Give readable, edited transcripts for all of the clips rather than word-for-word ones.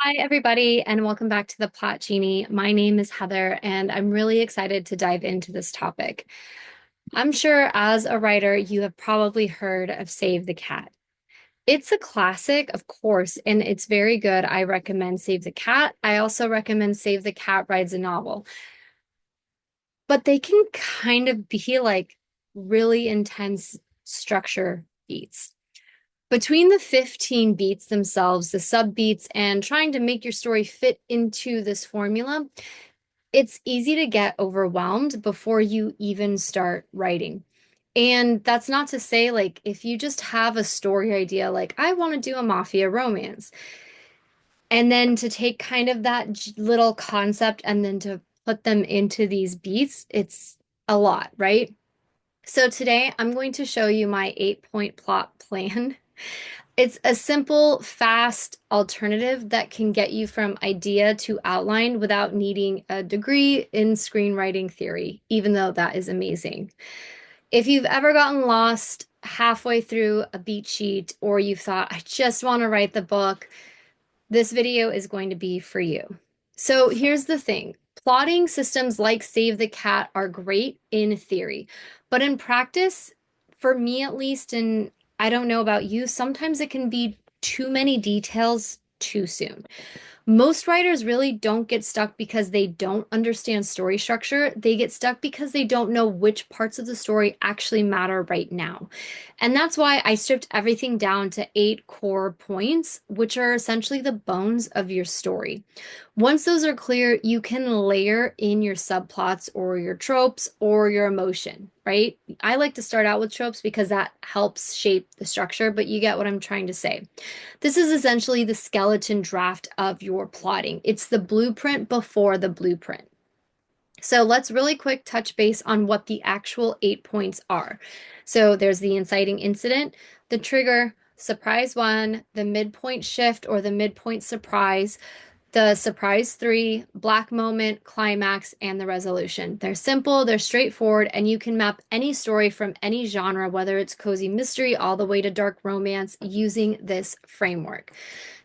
Hi, everybody, and welcome back to the Plot Genie. My name is Heather, and I'm really excited to dive into this topic. I'm sure as a writer, you have probably heard of Save the Cat. It's a classic, of course, and it's very good. I recommend Save the Cat. I also recommend Save the Cat Rides a Novel, but they can kind of be like really intense structure beats. Between the 15 beats themselves, the sub beats, and trying to make your story fit into this formula, it's easy to get overwhelmed before you even start writing. And that's not to say, like, if you just have a story idea, like, I want to do a mafia romance, and then to take kind of that little concept and then to put them into these beats, it's a lot, right? So today I'm going to show you my 8 point plot plan. It's a simple, fast alternative that can get you from idea to outline without needing a degree in screenwriting theory, even though that is amazing. If you've ever gotten lost halfway through a beat sheet or you've thought, I just want to write the book, this video is going to be for you. So here's the thing. Plotting systems like Save the Cat are great in theory, but in practice, for me at least, and I don't know about you, sometimes it can be too many details too soon. Most writers really don't get stuck because they don't understand story structure. They get stuck because they don't know which parts of the story actually matter right now. And that's why I stripped everything down to 8 core points, which are essentially the bones of your story. Once those are clear, you can layer in your subplots or your tropes or your emotion, right? I like to start out with tropes because that helps shape the structure, but you get what I'm trying to say. This is essentially the skeleton draft of your plotting. It's the blueprint before the blueprint. So let's really quick touch base on what the actual 8 points are. So there's the inciting incident, the trigger, surprise one, the midpoint shift or the midpoint surprise, the surprise three, black moment, climax, and the resolution. They're simple, they're straightforward, and you can map any story from any genre, whether it's cozy mystery all the way to dark romance, using this framework.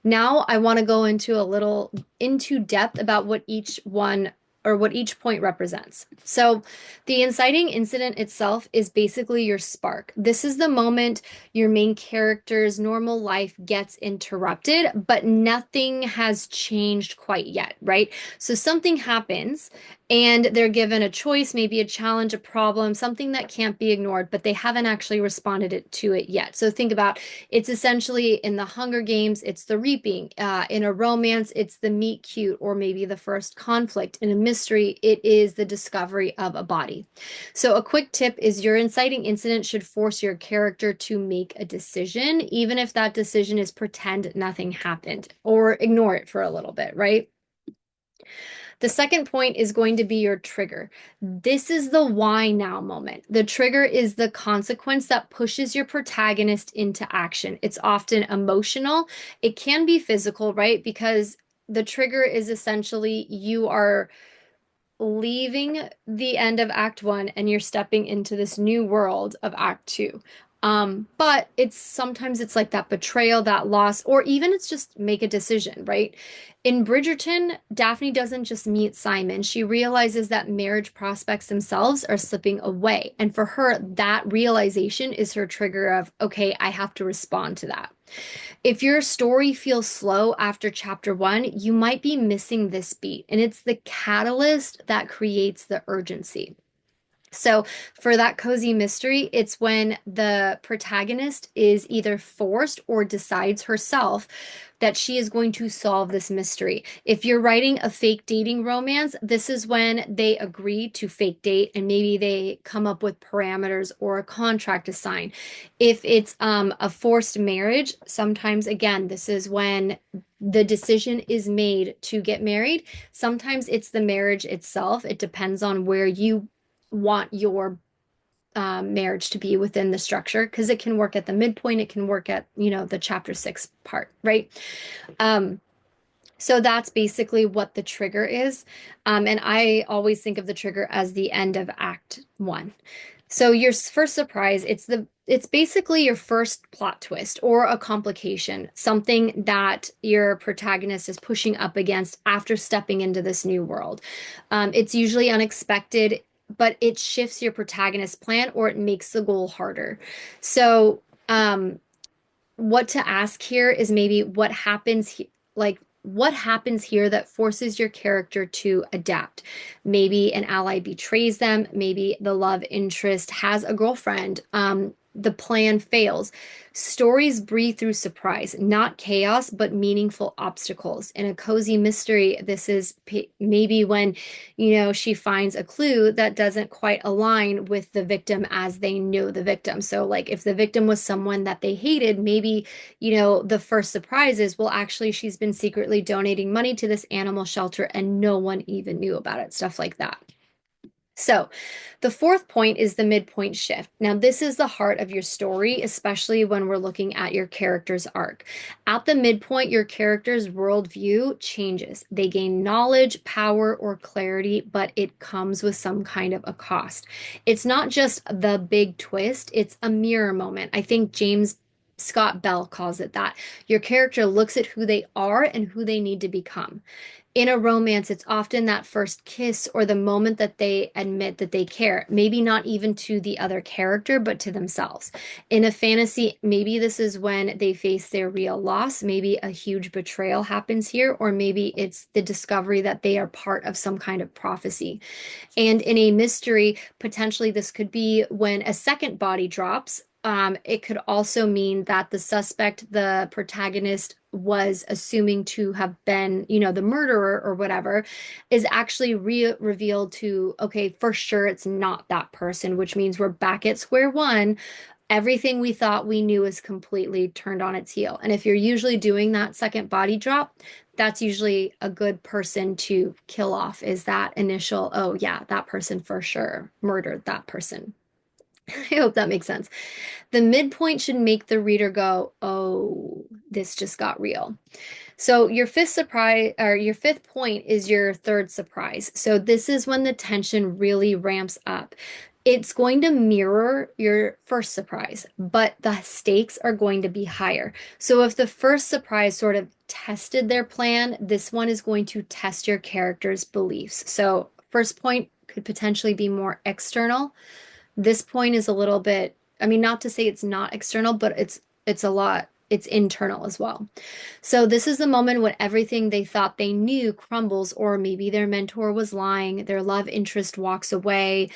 Now I want to go into a little into depth about what each one or what each point represents. So, the inciting incident itself is basically your spark. This is the moment your main character's normal life gets interrupted, but nothing has changed quite yet, right? So, something happens and they're given a choice, maybe a challenge, a problem, something that can't be ignored, but they haven't actually responded to it yet. So, think about it's essentially in the Hunger Games, it's the reaping. In a romance, it's the meet cute or maybe the first conflict. In a mystery, it is the discovery of a body. So, a quick tip is your inciting incident should force your character to make a decision, even if that decision is pretend nothing happened or ignore it for a little bit, right? The second point is going to be your trigger. This is the why now moment. The trigger is the consequence that pushes your protagonist into action. It's often emotional. It can be physical, right? Because the trigger is essentially you are leaving the end of Act One and you're stepping into this new world of Act Two. But it's sometimes it's like that betrayal, that loss, or even it's just make a decision, right? In Bridgerton, Daphne doesn't just meet Simon. She realizes that marriage prospects themselves are slipping away. And for her, that realization is her trigger of, okay, I have to respond to that. If your story feels slow after chapter one, you might be missing this beat, and it's the catalyst that creates the urgency. So, for that cozy mystery, it's when the protagonist is either forced or decides herself that she is going to solve this mystery. If you're writing a fake dating romance, this is when they agree to fake date and maybe they come up with parameters or a contract to sign. If it's a forced marriage, sometimes again, this is when the decision is made to get married. Sometimes it's the marriage itself. It depends on where you want your marriage to be within the structure because it can work at the midpoint, it can work at, the chapter six part, right? Um, so that's basically what the trigger is. And I always think of the trigger as the end of Act One. So your first surprise, it's basically your first plot twist or a complication, something that your protagonist is pushing up against after stepping into this new world. It's usually unexpected, but it shifts your protagonist's plan or it makes the goal harder. So, what to ask here is maybe what happens here that forces your character to adapt. Maybe an ally betrays them, maybe the love interest has a girlfriend, the plan fails. Stories breathe through surprise, not chaos, but meaningful obstacles. In a cozy mystery, this is maybe when, she finds a clue that doesn't quite align with the victim as they know the victim. So, like, if the victim was someone that they hated, maybe, the first surprise is, well, actually, she's been secretly donating money to this animal shelter and no one even knew about it, stuff like that. So, the fourth point is the midpoint shift. Now, this is the heart of your story, especially when we're looking at your character's arc. At the midpoint, your character's worldview changes. They gain knowledge, power, or clarity, but it comes with some kind of a cost. It's not just the big twist, it's a mirror moment. I think James Scott Bell calls it that. Your character looks at who they are and who they need to become. In a romance, it's often that first kiss or the moment that they admit that they care, maybe not even to the other character, but to themselves. In a fantasy, maybe this is when they face their real loss. Maybe a huge betrayal happens here, or maybe it's the discovery that they are part of some kind of prophecy. And in a mystery, potentially this could be when a second body drops. It could also mean that the suspect, the protagonist, was assuming to have been, the murderer or whatever, is actually revealed to, okay, for sure it's not that person, which means we're back at square one. Everything we thought we knew is completely turned on its heel. And if you're usually doing that second body drop, that's usually a good person to kill off, is that initial, oh yeah, that person for sure murdered that person. I hope that makes sense. The midpoint should make the reader go, oh, this just got real. So your fifth surprise or your fifth point is your third surprise. So this is when the tension really ramps up. It's going to mirror your first surprise, but the stakes are going to be higher. So if the first surprise sort of tested their plan, this one is going to test your character's beliefs. So first point could potentially be more external. This point is a little bit, I mean, not to say it's not external, but it's a lot, it's internal as well. So this is the moment when everything they thought they knew crumbles, or maybe their mentor was lying, their love interest walks away.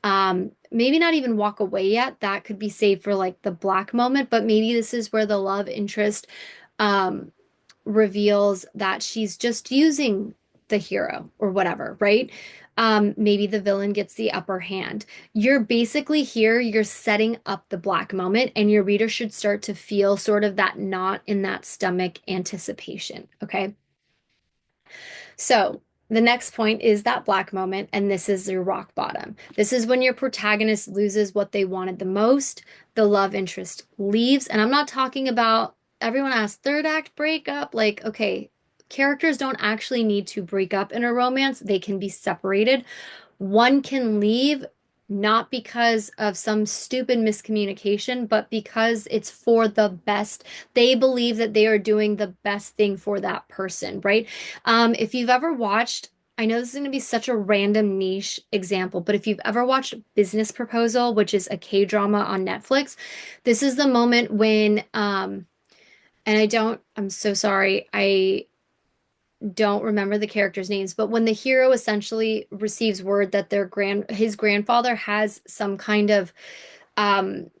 Maybe not even walk away yet. That could be saved for like the black moment, but maybe this is where the love interest um reveals that she's just using the hero or whatever, right? Maybe the villain gets the upper hand. You're basically here, you're setting up the black moment, and your reader should start to feel sort of that knot in that stomach anticipation. Okay. So the next point is that black moment, and this is your rock bottom. This is when your protagonist loses what they wanted the most, the love interest leaves. And I'm not talking about everyone asks third act breakup. Like, okay, characters don't actually need to break up in a romance, they can be separated. One can leave not because of some stupid miscommunication, but because it's for the best. They believe that they are doing the best thing for that person, right? If you've ever watched, I know this is going to be such a random niche example, but if you've ever watched Business Proposal, which is a K-drama on Netflix, this is the moment when, and I'm so sorry, I don't remember the characters' names, but when the hero essentially receives word that his grandfather has some kind of um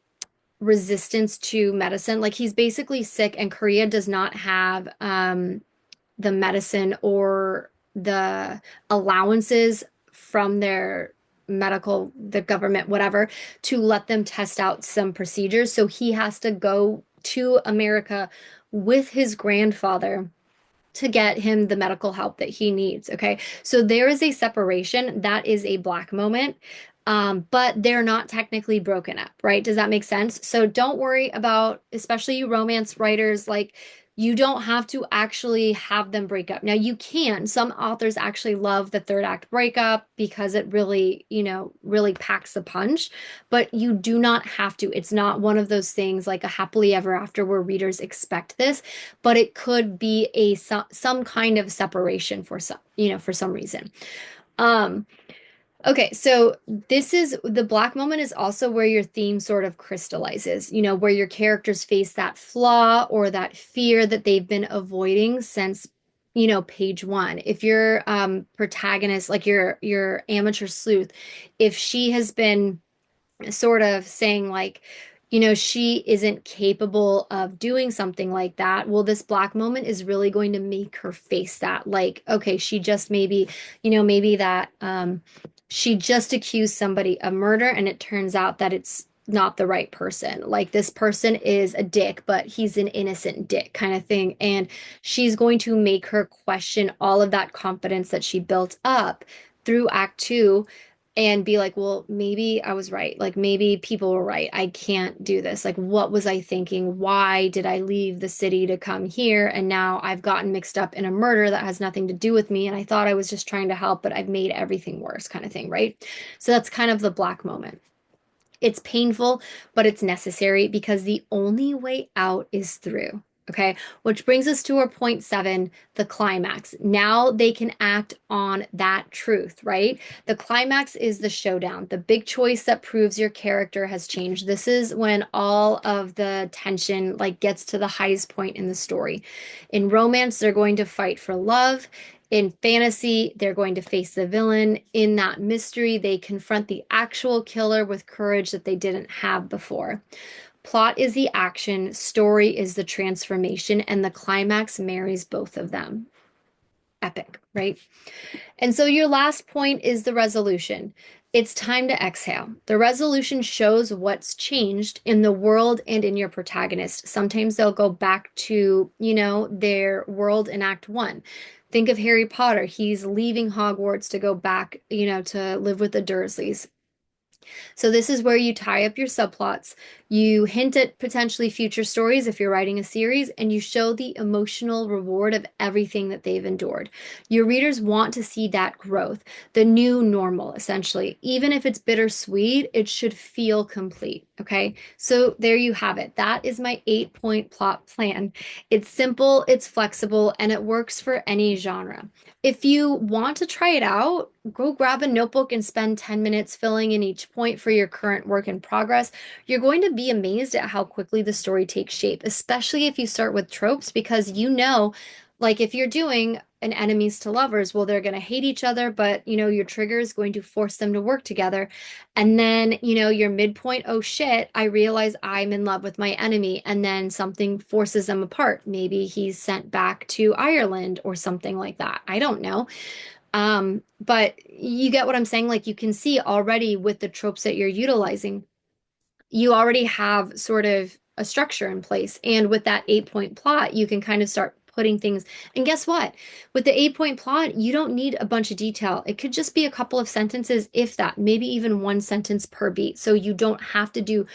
resistance to medicine, like he's basically sick and Korea does not have the medicine or the allowances from their the government, whatever, to let them test out some procedures. So he has to go to America with his grandfather to get him the medical help that he needs. Okay. So there is a separation. That is a black moment. But they're not technically broken up, right? Does that make sense? So don't worry about, especially you romance writers, like You don't have to actually have them break up. Now you can. Some authors actually love the third act breakup because it really, really packs a punch, but you do not have to. It's not one of those things like a happily ever after where readers expect this, but it could be some kind of separation for for some reason. Um, Okay, so this is the black moment is also where your theme sort of crystallizes, where your characters face that flaw or that fear that they've been avoiding since, page one. If your protagonist, like your amateur sleuth, if she has been sort of saying like, she isn't capable of doing something like that. Well, this black moment is really going to make her face that. Like, okay, she just maybe, maybe that she just accused somebody of murder and it turns out that it's not the right person. Like this person is a dick, but he's an innocent dick kind of thing. And she's going to make her question all of that confidence that she built up through Act Two and be like, well, maybe I was right. Like, maybe people were right. I can't do this. Like, what was I thinking? Why did I leave the city to come here? And now I've gotten mixed up in a murder that has nothing to do with me. And I thought I was just trying to help, but I've made everything worse, kind of thing, right? So that's kind of the black moment. It's painful, but it's necessary because the only way out is through. Okay, which brings us to our point seven, the climax. Now they can act on that truth, right? The climax is the showdown, the big choice that proves your character has changed. This is when all of the tension like gets to the highest point in the story. In romance, they're going to fight for love. In fantasy, they're going to face the villain. In that mystery, they confront the actual killer with courage that they didn't have before. Plot is the action, story is the transformation, and the climax marries both of them. Epic, right? And so your last point is the resolution. It's time to exhale. The resolution shows what's changed in the world and in your protagonist. Sometimes they'll go back to, their world in Act One. Think of Harry Potter. He's leaving Hogwarts to go back, to live with the Dursleys. So this is where you tie up your subplots, you hint at potentially future stories if you're writing a series, and you show the emotional reward of everything that they've endured. Your readers want to see that growth, the new normal, essentially. Even if it's bittersweet, it should feel complete. Okay, so there you have it. That is my 8-point plot plan. It's simple, it's flexible, and it works for any genre. If you want to try it out, go grab a notebook and spend 10 minutes filling in each point for your current work in progress. You're going to be amazed at how quickly the story takes shape, especially if you start with tropes, because like if you're doing an enemies to lovers, well, they're going to hate each other, but your trigger is going to force them to work together. And then, your midpoint, oh shit, I realize I'm in love with my enemy. And then something forces them apart. Maybe he's sent back to Ireland or something like that. I don't know. But you get what I'm saying? Like you can see already with the tropes that you're utilizing, you already have sort of a structure in place. And with that 8-point plot, you can kind of start putting things. And guess what? With the 8-point plot, you don't need a bunch of detail. It could just be a couple of sentences, if that, maybe even one sentence per beat. So you don't have to do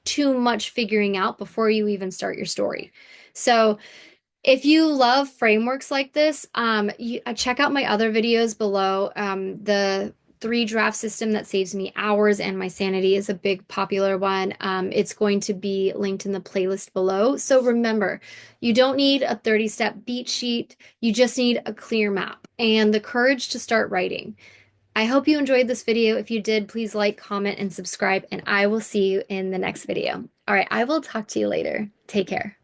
too much figuring out before you even start your story. So if you love frameworks like this, check out my other videos below. The 3 draft system that saves me hours and my sanity is a big popular one. It's going to be linked in the playlist below. So remember, you don't need a 30-step beat sheet. You just need a clear map and the courage to start writing. I hope you enjoyed this video. If you did, please like, comment, and subscribe, and I will see you in the next video. All right, I will talk to you later. Take care.